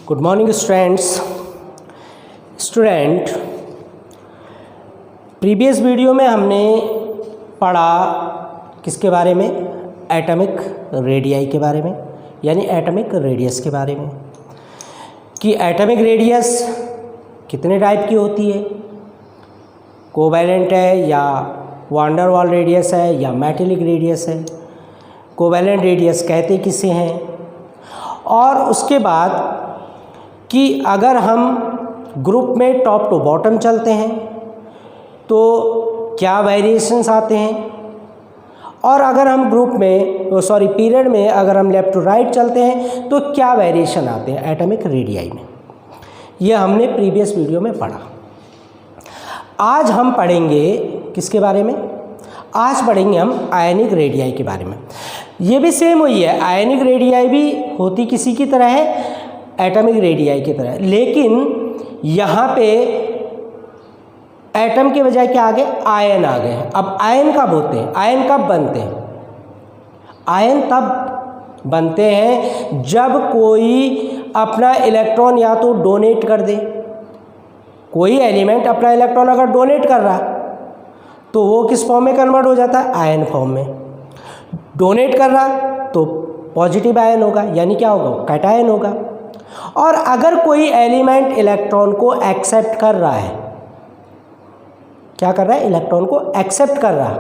Good morning student. Previous video में हमने पढ़ा किसके बारे में? एटॉमिक रेडियाई के बारे में, यानी एटॉमिक रेडियस के बारे में, कि एटॉमिक रेडियस कितने टाइप की होती है, कोवैलेंट है या वांडर वाल रेडियस है या मेटेलिक रेडियस है, कोवैलेंट रेडियस कहते किसे हैं, और उसके बाद कि अगर हम ग्रुप में टॉप टू बॉटम चलते हैं तो क्या वेरिएशंस आते हैं, और अगर हम ग्रुप में पीरियड में अगर हम लेफ़्ट टू राइट चलते हैं तो क्या वेरिएशन आते हैं एटॉमिक रेडियाई में। यह हमने प्रीवियस वीडियो में पढ़ा। आज हम पढ़ेंगे किसके बारे में? आज पढ़ेंगे हम आयनिक रेडियाई के बारे में। ये भी सेम वही है, आयनिक रेडियाई भी होती किसी की तरह है, एटॉमिक रेडियाई की तरह, लेकिन यहाँ पे एटम के बजाय क्या आ गए? आयन आ गए। अब आयन कब होते हैं? आयन कब बनते हैं? आयन तब बनते हैं जब कोई अपना इलेक्ट्रॉन या तो डोनेट कर दे। कोई एलिमेंट अपना इलेक्ट्रॉन अगर डोनेट कर रहा तो वो किस फॉर्म में कन्वर्ट हो जाता है? आयन फॉर्म में। डोनेट कर रहा तो पॉजिटिव आयन होगा, यानी क्या होगा? कैटायन होगा। और अगर कोई एलिमेंट इलेक्ट्रॉन को एक्सेप्ट कर रहा है, क्या कर रहा है? इलेक्ट्रॉन को एक्सेप्ट कर रहा है,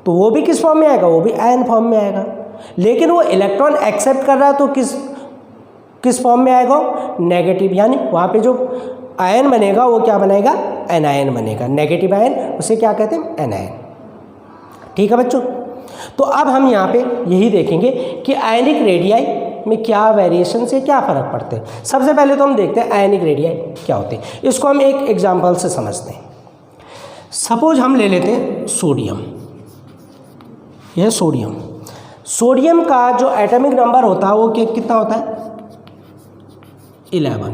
तो वो भी किस फॉर्म में आएगा? वो भी आयन फॉर्म में आएगा। लेकिन वो इलेक्ट्रॉन एक्सेप्ट कर रहा है तो किस फॉर्म में आएगा? नेगेटिव, यानी वहाँ पे जो आयन बनेगा वो क्या बनेगा? एनायन बनेगा। नेगेटिव आयन उसे क्या कहते हैं? एनायन। ठीक है बच्चों, तो अब हम यहाँ पे यही देखेंगे कि आयनिक रेडियाई में क्या वेरिएशन से क्या फ़र्क पड़ते हैं। सबसे पहले तो हम देखते हैं आयनिक रेडियाई क्या होते हैं। इसको हम एक एग्जाम्पल से समझते हैं। सपोज हम ले लेते हैं सोडियम। यह सोडियम का जो एटॉमिक नंबर होता है वो कितना होता है? 11।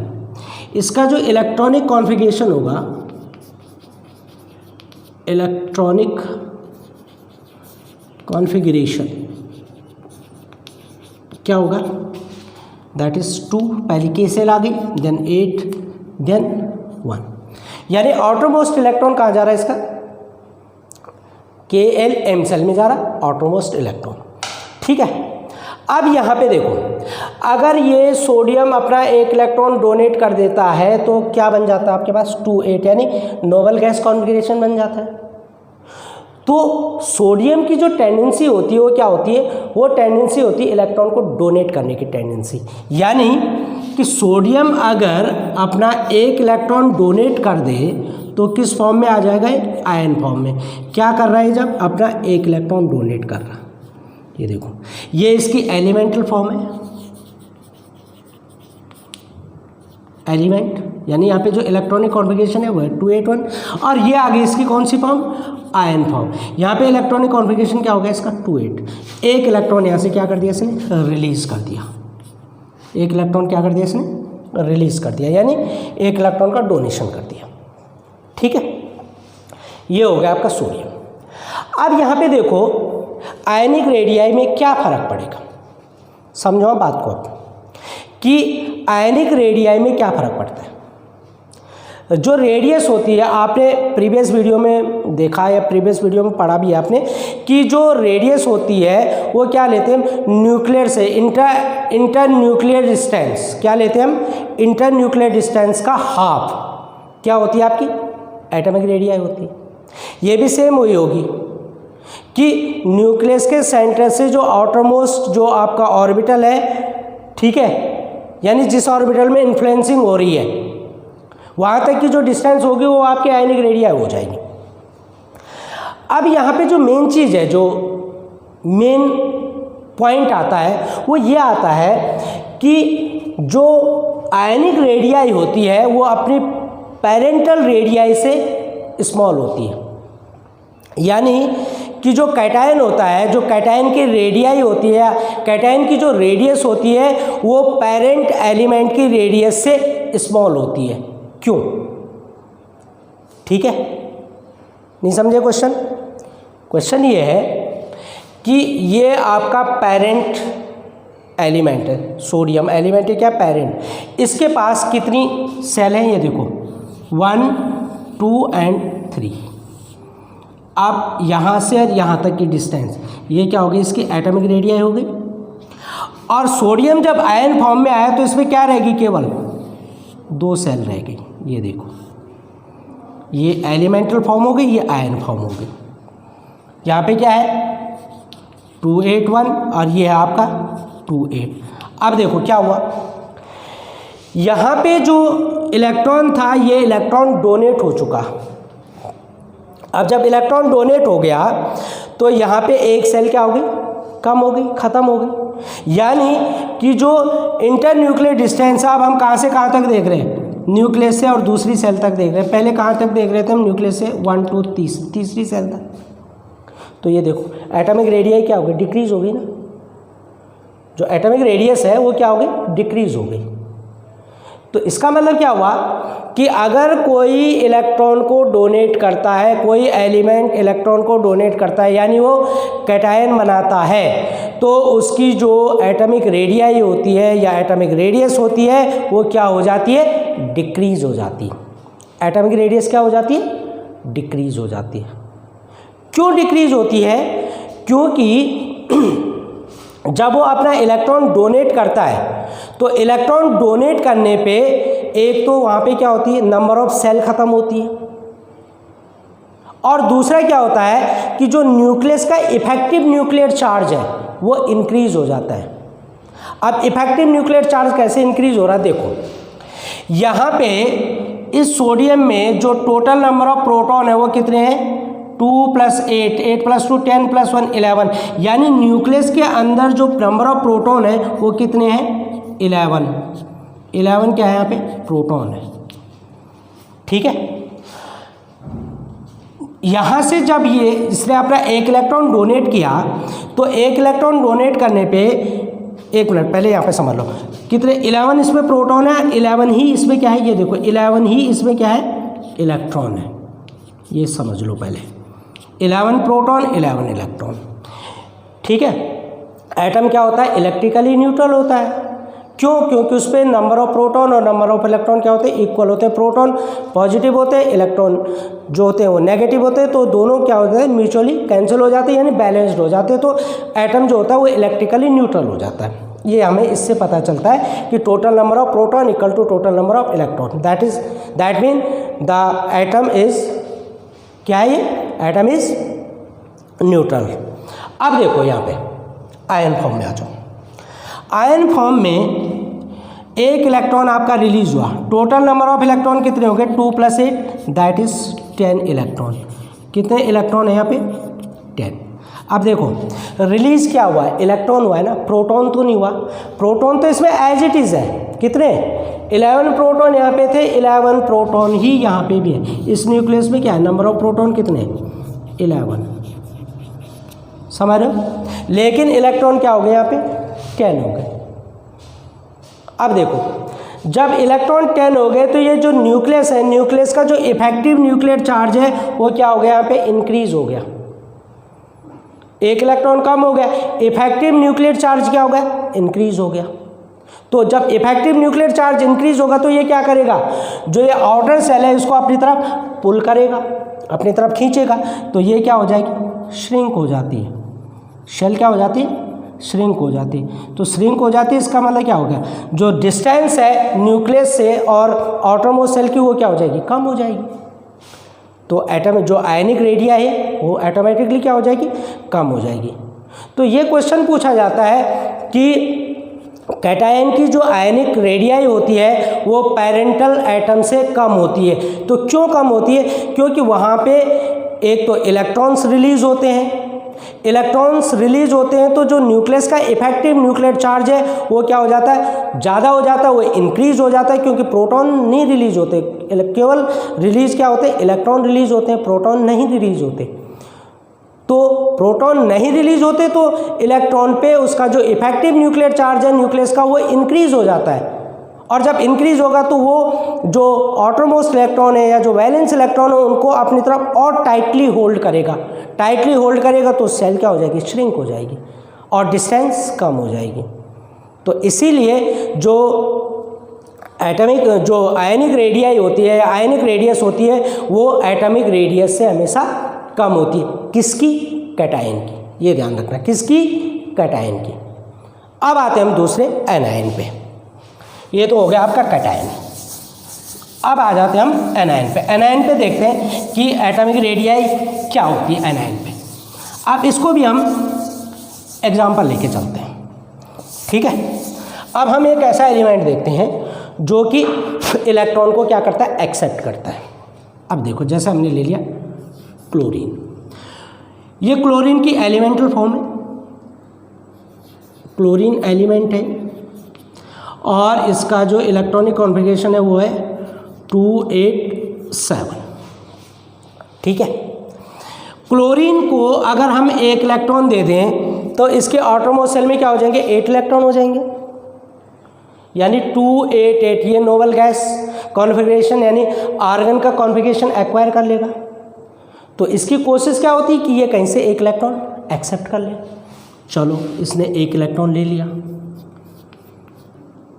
इसका जो इलेक्ट्रॉनिक कॉन्फ़िगरेशन होगा, इलेक्ट्रॉनिक कॉन्फ़िगरेशन क्या होगा? That is 2। पहली के सेल आ गई, देन 8, देन 1, यानी आउटरमोस्ट इलेक्ट्रॉन कहाँ जा रहा है इसका? KL सेल में जा रहा आउटरमोस्ट इलेक्ट्रॉन। ठीक है, अब यहाँ पे देखो, अगर ये सोडियम अपना एक इलेक्ट्रॉन डोनेट कर देता है तो क्या बन जाता है आपके पास? 2, 8, यानी नोबल गैस कॉन्फ़िगरेशन बन जाता है। तो सोडियम की जो टेंडेंसी होती है वो क्या होती है? वो टेंडेंसी होती है इलेक्ट्रॉन को डोनेट करने की टेंडेंसी, यानी कि सोडियम अगर अपना एक इलेक्ट्रॉन डोनेट कर दे तो किस फॉर्म में आ जाएगा? आयन फॉर्म में। क्या कर रहा है? जब अपना एक इलेक्ट्रॉन डोनेट कर रहा है, ये देखो, ये इसकी एलिमेंटल फॉर्म है, एलिमेंट, यानी यहाँ पे जो इलेक्ट्रॉनिक कॉन्फ़िगरेशन है वो है 281, और ये आगे इसकी कौन सी फॉर्म? Ion form. यहाँ पे इलेक्ट्रॉनिक कॉन्फ़िगरेशन क्या हो गया इसका? 28। एक इलेक्ट्रॉन यहाँ से क्या कर दिया इसने? रिलीज़ कर दिया। एक इलेक्ट्रॉन क्या कर दिया इसने? रिलीज़ कर दिया, यानी एक इलेक्ट्रॉन का डोनेशन कर दिया। ठीक है, ये हो गया आपका सोडियम। अब यहाँ पे देखो आयनिक रेडियाई में क्या फ़र्क पड़ेगा, समझो आप बात को कि आयनिक रेडियाई में क्या फ़र्क पड़ता है। जो रेडियस होती है, आपने प्रीवियस वीडियो में देखा या प्रीवियस वीडियो में पढ़ा भी है आपने, कि जो रेडियस होती है वो क्या लेते हैं? न्यूक्लियर से इंटर न्यूक्लियर डिस्टेंस। क्या लेते हैं हम? इंटर न्यूक्लियर डिस्टेंस का हाफ क्या होती है आपकी? एटॉमिक रेडियाई होती है। ये भी सेम वही होगी कि न्यूक्लियस के सेंटर से जो आउटरमोस्ट जो आपका ऑर्बिटल है, ठीक है, यानी जिस ऑर्बिटल में इन्फ्लुएंसिंग हो रही है, वहाँ तक की जो डिस्टेंस होगी वो आपकी आयनिक रेडियाई हो जाएगी। अब यहाँ पे जो मेन चीज़ है, जो मेन पॉइंट आता है वो ये आता है कि जो आयनिक रेडियाई होती है वो अपनी पेरेंटल रेडियाई से स्मॉल होती है, यानी कि जो कैटायन होता है, जो कैटायन की रेडियाई होती है, कैटायन की जो रेडियस होती है वो पेरेंट एलिमेंट की रेडियस से स्मॉल होती है। क्यों? ठीक है, नहीं समझे क्वेश्चन? क्वेश्चन ये है कि ये आपका पेरेंट एलिमेंट है, सोडियम एलिमेंट है क्या, पेरेंट। इसके पास कितनी सेल हैं ये देखो 1 2 एंड 3। अब यहाँ से और यहाँ तक की डिस्टेंस ये क्या होगी, इसकी एटॉमिक रेडियस हो गई। और सोडियम जब आयन फॉर्म में आया तो इसमें क्या रहेगी, केवल 2 सेल रह गई। ये देखो ये एलिमेंटल फॉर्म हो गई, ये आयन फॉर्म हो गई। यहाँ पे क्या है 281 और ये है आपका 28। अब देखो क्या हुआ, यहाँ पे जो इलेक्ट्रॉन था ये इलेक्ट्रॉन डोनेट हो चुका। अब जब इलेक्ट्रॉन डोनेट हो गया तो यहाँ पे एक सेल क्या हो गई, कम हो गई, ख़त्म हो गई। यानी कि जो इंटर न्यूक्लियर डिस्टेंस है, अब हम कहाँ से कहाँ तक देख रहे हैं, न्यूक्लियस से और दूसरी सेल तक देख रहे हैं। पहले कहाँ तक देख रहे थे हम, न्यूक्लियस से 1 2 तीसरी सेल तक। तो ये देखो एटॉमिक रेडियस क्या हो गई, डिक्रीज हो गई ना। जो एटॉमिक रेडियस है वो क्या हो गई, डिक्रीज हो गई। तो इसका मतलब क्या हुआ कि अगर कोई इलेक्ट्रॉन को डोनेट करता है, कोई एलिमेंट इलेक्ट्रॉन को डोनेट करता है, यानी वो कैटायन बनाता है, तो उसकी जो एटॉमिक रेडियस होती है या एटॉमिक रेडियस होती है वो क्या हो जाती है, डिक्रीज हो जाती है। एटॉमिक रेडियस क्या हो जाती है, डिक्रीज हो जाती है। क्यों डिक्रीज होती है, क्योंकि जब वो अपना इलेक्ट्रॉन डोनेट करता है तो इलेक्ट्रॉन डोनेट करने पे एक तो वहाँ पे क्या होती है, नंबर ऑफ सेल ख़त्म होती है, और दूसरा क्या होता है कि जो न्यूक्लियस का इफेक्टिव न्यूक्लियर चार्ज है वो इंक्रीज हो जाता है। अब इफेक्टिव न्यूक्लियर चार्ज कैसे इंक्रीज हो रहा है, देखो यहाँ पे इस सोडियम में जो टोटल नंबर ऑफ प्रोटॉन है वो कितने हैं, 2 + 8, 8 + 2 10 + 1 11। यानी न्यूक्लियस के अंदर जो नंबर ऑफ प्रोटॉन है वो कितने हैं, 11। 11 क्या है यहाँ पे, प्रोटॉन है। ठीक है, यहाँ से जब ये इसने अपना एक इलेक्ट्रॉन डोनेट किया तो एक इलेक्ट्रॉन डोनेट करने पे, एक मिनट पहले यहाँ पे समझ लो कितने, 11 इसमें प्रोटॉन है, 11 ही इसमें क्या है, ये देखो 11 ही इसमें क्या है, इलेक्ट्रॉन है। ये समझ लो पहले, 11 प्रोटॉन 11 इलेक्ट्रॉन। ठीक है, एटम क्या होता है, इलेक्ट्रिकली न्यूट्रल होता है। क्यों, क्योंकि उस पर नंबर ऑफ प्रोटॉन और नंबर ऑफ इलेक्ट्रॉन क्या होते हैं, इक्वल होते हैं। प्रोटॉन पॉजिटिव होते हैं, इलेक्ट्रॉन जो होते हैं वो नेगेटिव होते हैं, तो दोनों क्या होते हैं, म्यूचुअली कैंसिल हो जाते हैं, यानी बैलेंस्ड हो जाते हैं। तो एटम जो होता है वो इलेक्ट्रिकली न्यूट्रल हो जाता है। ये हमें इससे पता चलता है कि total number of proton equal to total number of electron, that mean the atom is क्या है, ये एटम इज न्यूट्रल। अब देखो यहाँ पे आयन फॉर्म में आ जाओ। आयन फॉर्म में एक इलेक्ट्रॉन आपका रिलीज हुआ, टोटल नंबर ऑफ इलेक्ट्रॉन कितने हो गए, 2 + 8 दैट इज 10 इलेक्ट्रॉन। कितने इलेक्ट्रॉन है यहाँ पे, 10। अब देखो रिलीज क्या हुआ है, इलेक्ट्रॉन हुआ है ना, प्रोटॉन तो नहीं हुआ। प्रोटॉन तो इसमें एज इट इज़ है, कितने 11 प्रोटॉन यहाँ पे थे, 11 प्रोटॉन ही यहाँ पे भी है। इस न्यूक्लियस में क्या है, नंबर ऑफ प्रोटॉन कितने, 11, समझ रहे हो। लेकिन इलेक्ट्रॉन क्या हो गए यहाँ पे, 10 हो गए। अब देखो जब इलेक्ट्रॉन 10 हो गए तो ये जो न्यूक्लियस है, न्यूक्लियस का जो इफेक्टिव न्यूक्लियर चार्ज है वो क्या हो गया, यहाँ पे इंक्रीज हो गया। एक इलेक्ट्रॉन कम हो गया, इफेक्टिव न्यूक्लियर चार्ज क्या हो गया, इंक्रीज हो गया। तो जब इफेक्टिव न्यूक्लियर चार्ज इंक्रीज होगा तो ये क्या करेगा, जो ये आउटर सेल है इसको अपनी तरफ पुल करेगा, अपनी तरफ खींचेगा, तो ये क्या हो जाएगी, श्रिंक हो जाती है। शेल क्या हो जाती है, श्रिंक हो जाती है। तो श्रिंक हो जाती है, इसका मतलब क्या हो गया, जो डिस्टेंस है न्यूक्लियस से और आउटरमोस्ट सेल की वो क्या हो जाएगी, कम हो जाएगी। तो एटम जो आयनिक रेडिया है वो ऑटोमेटिकली क्या हो जाएगी, कम हो जाएगी। तो ये क्वेश्चन पूछा जाता है कि कैटायन की जो आयनिक रेडियाई होती है वो पेरेंटल एटम से कम होती है। तो क्यों कम होती है, क्योंकि वहाँ पे एक तो इलेक्ट्रॉन्स रिलीज होते हैं, इलेक्ट्रॉन्स रिलीज होते हैं तो जो न्यूक्लियस का इफेक्टिव न्यूक्लियर चार्ज है वो क्या हो जाता है, ज़्यादा हो जाता है, वो इंक्रीज हो जाता है, क्योंकि प्रोटॉन नहीं रिलीज होते, केवल रिलीज क्या होते हैं, इलेक्ट्रॉन रिलीज होते हैं, प्रोटॉन नहीं रिलीज होते। तो प्रोटॉन नहीं रिलीज होते तो इलेक्ट्रॉन पे उसका जो इफेक्टिव न्यूक्लियर चार्ज है न्यूक्लियस का वो इंक्रीज हो जाता है, और जब इंक्रीज होगा तो वो जो आउटरमोस्ट इलेक्ट्रॉन है या जो वैलेंस इलेक्ट्रॉन है उनको अपनी तरफ और टाइटली होल्ड करेगा। टाइटली होल्ड करेगा तो सेल क्या हो जाएगी, श्रिंक हो जाएगी और डिस्टेंस कम हो जाएगी। तो इसीलिए जो एटॉमिक जो आयनिक रेडियाई होती है, आयनिक रेडियस होती है, वो एटॉमिक रेडियस से हमेशा कम होती है। किसकी? कैटायन की। ये ध्यान रखना, किसकी? कैटायन की। अब आते हैं हम दूसरे एनायन पे। ये तो हो गया आपका कैटायन। अब आ जाते हैं हम एनायन पे। एनायन पे देखते हैं कि एटॉमिक रेडियाई क्या होती है एनायन पे। अब इसको भी हम एग्जाम्पल लेके चलते हैं, ठीक है। अब हम एक ऐसा एलिमेंट देखते हैं जो कि इलेक्ट्रॉन को क्या करता है? एक्सेप्ट करता है। अब देखो, जैसे हमने ले लिया क्लोरीन, ये क्लोरीन की एलिमेंटल फॉर्म है, क्लोरीन एलिमेंट है और इसका जो इलेक्ट्रॉनिक कॉन्फ़िगरेशन है वो है 287, ठीक है। क्लोरीन को अगर हम 1 इलेक्ट्रॉन दे दें तो इसके आटोमोस्ट शेल में क्या हो जाएंगे? 8 इलेक्ट्रॉन हो जाएंगे, यानी 288। ये नोबल गैस कॉन्फ़िगरेशन यानी आर्गन का कॉन्फ़िगरेशन एक्वायर कर लेगा। तो इसकी कोशिश क्या होती है कि ये कहीं से 1 इलेक्ट्रॉन एक्सेप्ट कर ले। चलो, इसने 1 इलेक्ट्रॉन ले लिया,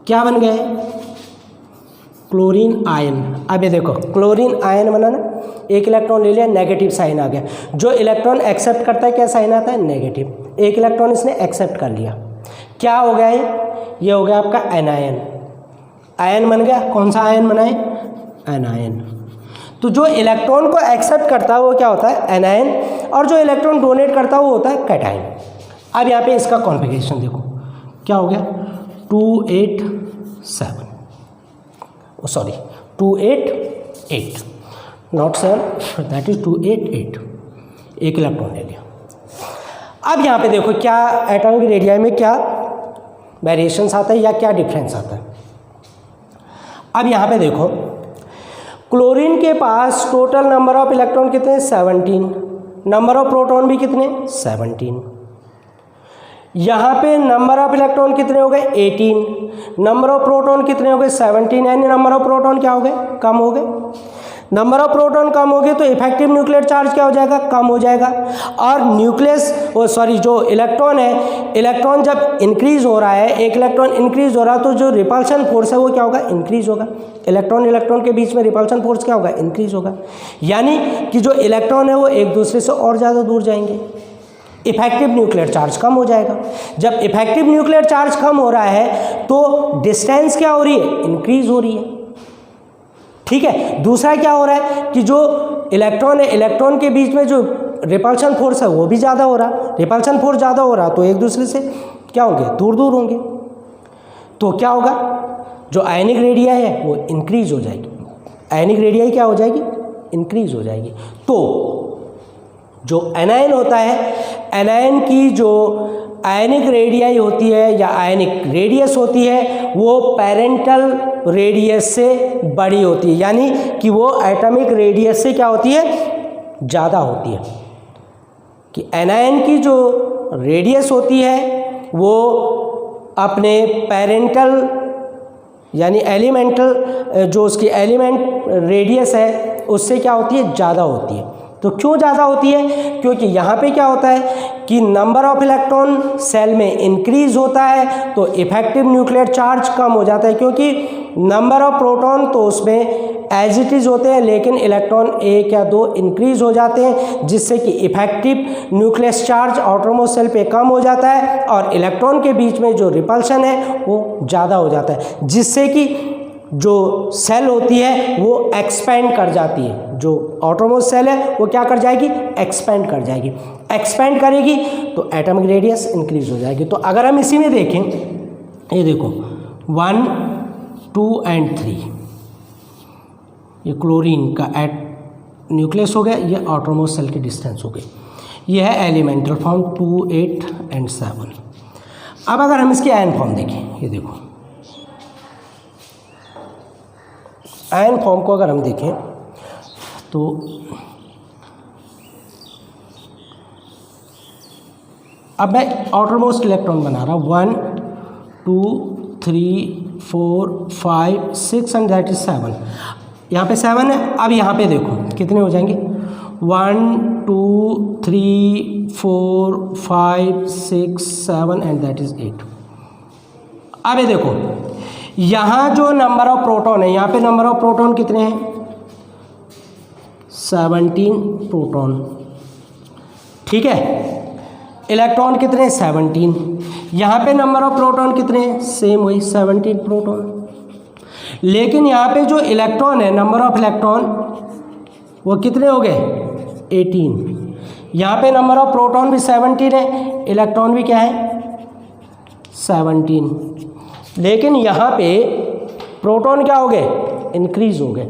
क्या बन गए? Chlorine ion. अब ये देखो, क्लोरीन आयन बना ना, 1 इलेक्ट्रॉन ले लिया, नेगेटिव साइन आ गया। जो इलेक्ट्रॉन एक्सेप्ट करता है क्या साइन आता है? नेगेटिव। 1 इलेक्ट्रॉन इसने एक्सेप्ट कर लिया, क्या हो गया ये हो गया आपका एनायन। आयन बन गया। कौन सा आयन बना है? एनायन। तो जो इलेक्ट्रॉन को एक्सेप्ट करता है वो क्या होता है? एनायन, और जो इलेक्ट्रॉन डोनेट करता है वो होता है कैटायन। अब यहाँ पे इसका कॉन्फ़िगरेशन देखो, क्या हो गया? 287, sorry 288, not 7, that is 288। 1 electron ले लिया। अब यहाँ पे देखो क्या एटॉमिक रेडियाई में क्या वेरिएशंस आता है या क्या डिफरेंस आता है। अब यहाँ पे देखो, क्लोरीन के पास टोटल नंबर ऑफ इलेक्ट्रॉन कितने? 17। नंबर ऑफ प्रोटॉन भी कितने? 17। यहाँ पे नंबर ऑफ इलेक्ट्रॉन कितने हो गए? 18। नंबर ऑफ प्रोटॉन कितने हो गए? 17। यानी नंबर ऑफ प्रोटॉन क्या हो गए? कम हो गए। नंबर ऑफ प्रोटॉन कम हो गए तो इफेक्टिव न्यूक्लियर चार्ज क्या हो जाएगा? कम हो जाएगा। और जो इलेक्ट्रॉन है, इलेक्ट्रॉन जब इंक्रीज हो रहा है, 1 इलेक्ट्रॉन इंक्रीज हो रहा है तो जो रिपल्शन फोर्स है वो क्या होगा? इंक्रीज होगा। इलेक्ट्रॉन के बीच में रिपल्शन फोर्स क्या होगा? इंक्रीज होगा। यानी कि जो इलेक्ट्रॉन है वो एक दूसरे से और ज़्यादा दूर जाएंगे, इफेक्टिव न्यूक्लियर चार्ज कम हो जाएगा। जब इफेक्टिव न्यूक्लियर चार्ज कम हो रहा है तो डिस्टेंस क्या हो रही है? इंक्रीज हो रही है, ठीक है। दूसरा क्या हो रहा है कि जो इलेक्ट्रॉन है, इलेक्ट्रॉन के बीच में जो रिपल्शन फोर्स है वो भी ज़्यादा हो रहा। रिपल्शन फोर्स ज़्यादा हो रहा तो एक दूसरे से क्या होंगे? दूर दूर होंगे। तो क्या होगा? जो आयनिक रेडियाई है वो इंक्रीज हो जाएगी। आयनिक रेडियाई क्या हो जाएगी? इंक्रीज हो जाएगी। तो जो एनायन होता है, एनायन की जो आयनिक रेडियाई होती है या आयनिक रेडियस होती है वो पेरेंटल रेडियस से बड़ी होती है, यानी कि वो एटॉमिक रेडियस से क्या होती है? ज़्यादा होती है। कि एनायन की जो रेडियस होती है वो अपने पेरेंटल यानी एलिमेंटल जो उसकी एलिमेंट रेडियस है उससे क्या होती है? ज़्यादा होती है। तो क्यों ज़्यादा होती है? क्योंकि यहाँ पे क्या होता है कि नंबर ऑफ इलेक्ट्रॉन सेल में इंक्रीज होता है तो इफेक्टिव न्यूक्लियर चार्ज कम हो जाता है, क्योंकि नंबर ऑफ प्रोटॉन तो उसमें एज इट इज़ होते हैं लेकिन इलेक्ट्रॉन 1 या 2 इंक्रीज हो जाते हैं, जिससे कि effective nuclear charge outermost shell पे कम हो जाता है और इलेक्ट्रॉन के बीच में जो रिपल्शन है वो ज़्यादा हो जाता है, जिससे कि जो सेल होती है वो एक्सपेंड कर जाती है। जो आउटरमोस्ट सेल है वो क्या कर जाएगी? एक्सपेंड कर जाएगी। एक्सपेंड करेगी तो एटॉमिक रेडियस इंक्रीज हो जाएगी। तो अगर हम इसी में देखें, ये देखो 1, 2 एंड 3, ये क्लोरीन का न्यूक्लियस हो गया, ये आउटरमोस्ट सेल की डिस्टेंस हो गई। ये है एलिमेंटल फॉर्म 2, 8 एंड 7। अब अगर हम इसकी आयन फॉर्म देखें, ये देखो आयन फॉर्म को अगर हम देखें तो अब मैं आउटरमोस्ट इलेक्ट्रॉन बना रहा हूँ 1, 2, 3, 4, 5, 6 एंड दैट इज 7। यहाँ पे 7 है। अब यहाँ पे देखो कितने हो जाएंगे? 1, 2, 3, 4, 5, 6, 7 एंड दैट इज 8। अब ये देखो, यहाँ जो नंबर ऑफ प्रोटॉन है, यहाँ पे नंबर ऑफ प्रोटॉन कितने हैं? 17 प्रोटॉन, ठीक है। इलेक्ट्रॉन कितने? 17। यहाँ पे नंबर ऑफ प्रोटॉन कितने हैं? सेम वही 17 प्रोटॉन। लेकिन यहाँ पे जो इलेक्ट्रॉन है, नंबर ऑफ इलेक्ट्रॉन वो कितने हो गए? 18। यहाँ पे नंबर ऑफ प्रोटॉन भी 17 है, इलेक्ट्रॉन भी क्या है? 17। लेकिन यहाँ पे प्रोटॉन क्या हो गए? इंक्रीज हो गए,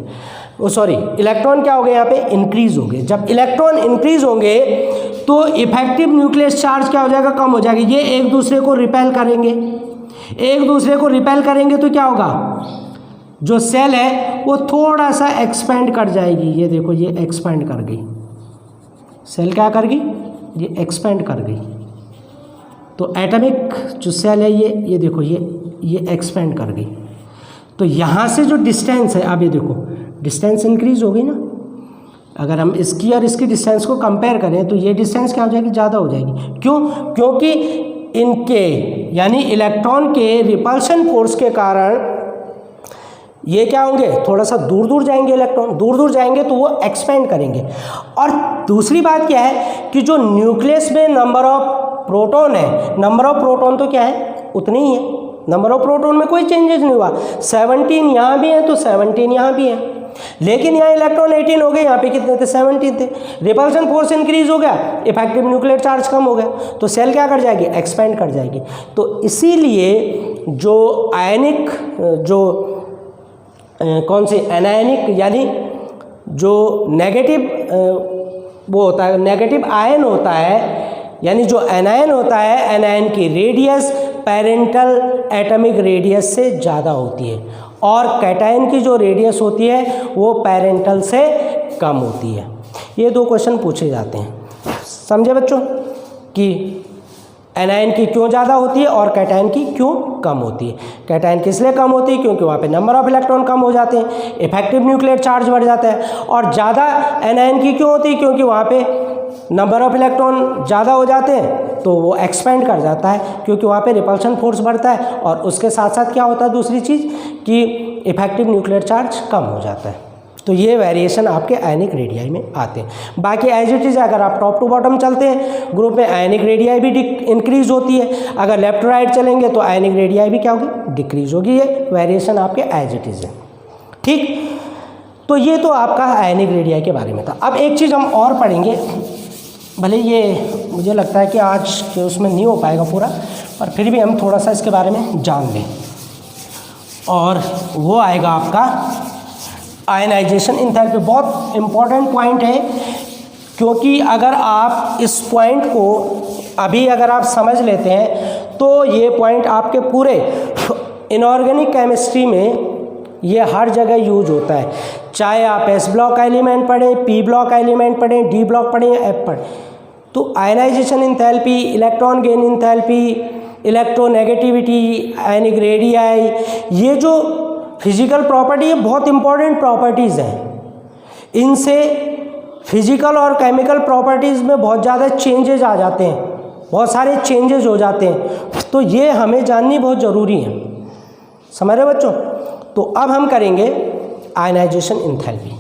सॉरी इलेक्ट्रॉन क्या हो गए? यहाँ पे इंक्रीज हो गए। जब इलेक्ट्रॉन इंक्रीज होंगे तो इफेक्टिव न्यूक्लियस चार्ज क्या हो जाएगा? कम हो जाएगा। ये एक दूसरे को रिपेल करेंगे, एक दूसरे को रिपेल करेंगे तो क्या होगा? जो सेल है वो थोड़ा सा एक्सपेंड कर जाएगी। ये देखो, ये एक्सपेंड कर गई, सेल क्या कर गई? ये एक्सपेंड कर गई। तो एटॉमिक जो सेल है ये देखो, ये एक्सपेंड कर गई। तो यहाँ से जो डिस्टेंस है, अब ये देखो डिस्टेंस इंक्रीज हो गई ना। अगर हम इसकी और इसकी डिस्टेंस को कंपेयर करें तो ये डिस्टेंस क्या हो जाएगी? ज़्यादा हो जाएगी। क्यों? क्योंकि इनके यानी इलेक्ट्रॉन के रिपल्शन फोर्स के कारण ये क्या होंगे? थोड़ा सा दूर दूर जाएंगे। इलेक्ट्रॉन दूर दूर जाएंगे तो वो एक्सपेंड करेंगे। और दूसरी बात क्या है कि जो न्यूक्लियस में नंबर ऑफ प्रोटॉन है, नंबर ऑफ प्रोटॉन तो क्या है? उतनी ही है। नंबर ऑफ प्रोटॉन में कोई चेंजेस नहीं हुआ। 17 यहाँ भी है तो 17 यहाँ भी है। लेकिन यहाँ इलेक्ट्रॉन 18 हो गए, यहाँ पे कितने थे? 17 थे। रिपल्शन फोर्स इंक्रीज हो गया, इफेक्टिव न्यूक्लियर चार्ज कम हो गया, तो सेल क्या कर जाएगी? एक्सपेंड कर जाएगी। तो इसीलिए जो आयनिक जो कौन सी एनायनिक यानी जो नेगेटिव वो होता है, नेगेटिव आयन होता है, यानी जो एनायन होता है, एनायन की रेडियस पेरेंटल एटॉमिक रेडियस से ज़्यादा होती है और कैटायन की जो रेडियस होती है वो पेरेंटल से कम होती है। ये दो क्वेश्चन पूछे जाते हैं, समझे बच्चों, कि एनायन की क्यों ज़्यादा होती है और कैटायन की क्यों कम होती है। कैटायन किस लिए कम होती है? क्योंकि वहाँ पे नंबर ऑफ इलेक्ट्रॉन कम हो जाते हैं, इफेक्टिव न्यूक्लियर चार्ज बढ़ जाता है। और ज़्यादा एनायन की क्यों होती है? क्योंकि वहाँ पे नंबर ऑफ इलेक्ट्रॉन ज़्यादा हो जाते हैं तो वो एक्सपेंड कर जाता है, क्योंकि वहाँ पे रिपल्शन फोर्स बढ़ता है। और उसके साथ साथ क्या होता है? दूसरी चीज़ कि इफेक्टिव न्यूक्लियर चार्ज कम हो जाता है। तो ये वेरिएशन आपके आयनिक रेडियाई में आते हैं। बाकी एज इट इज़ अगर आप टॉप टू बॉटम चलते हैं ग्रुप में, आयनिक रेडियाई भी इंक्रीज होती है। अगर लेफ्ट टू राइट चलेंगे तो आयनिक रेडियाई भी क्या होगी? डिक्रीज होगी। ये वेरिएशन आपके एज इट इज़ है, ठीक। तो ये तो आपका आयनिक रेडियाई के बारे में था। अब एक चीज़ हम और पढ़ेंगे, भले ये मुझे लगता है कि आज के उसमें नहीं हो पाएगा पूरा, पर फिर भी हम थोड़ा सा इसके बारे में जान लें, और वो आएगा आपका आयनाइजेशन एंथैल्पी। बहुत इम्पॉर्टेंट पॉइंट है, क्योंकि अगर आप इस पॉइंट को अभी अगर आप समझ लेते हैं तो ये पॉइंट आपके पूरे इनऑर्गेनिक केमिस्ट्री में ये हर जगह यूज होता है। चाहे आप एस ब्लॉक का एलिमेंट पढ़ें, पी ब्लॉक का एलिमेंट पढ़ें, डी ब्लॉक पढ़ें या एफ पढ़ें, तो ionisation enthalpy, electron gain enthalpy, electronegativity, ionic radii, ये जो फिजिकल प्रॉपर्टी है बहुत इंपॉर्टेंट प्रॉपर्टीज़ हैं। इनसे फिजिकल और केमिकल प्रॉपर्टीज़ में बहुत ज़्यादा चेंजेस आ जाते हैं, बहुत सारे चेंजेस हो जाते हैं। तो ये हमें जाननी बहुत ज़रूरी है, समझ रहे बच्चों। तो अब हम करेंगे आयनाइजेशन एंथैल्पी।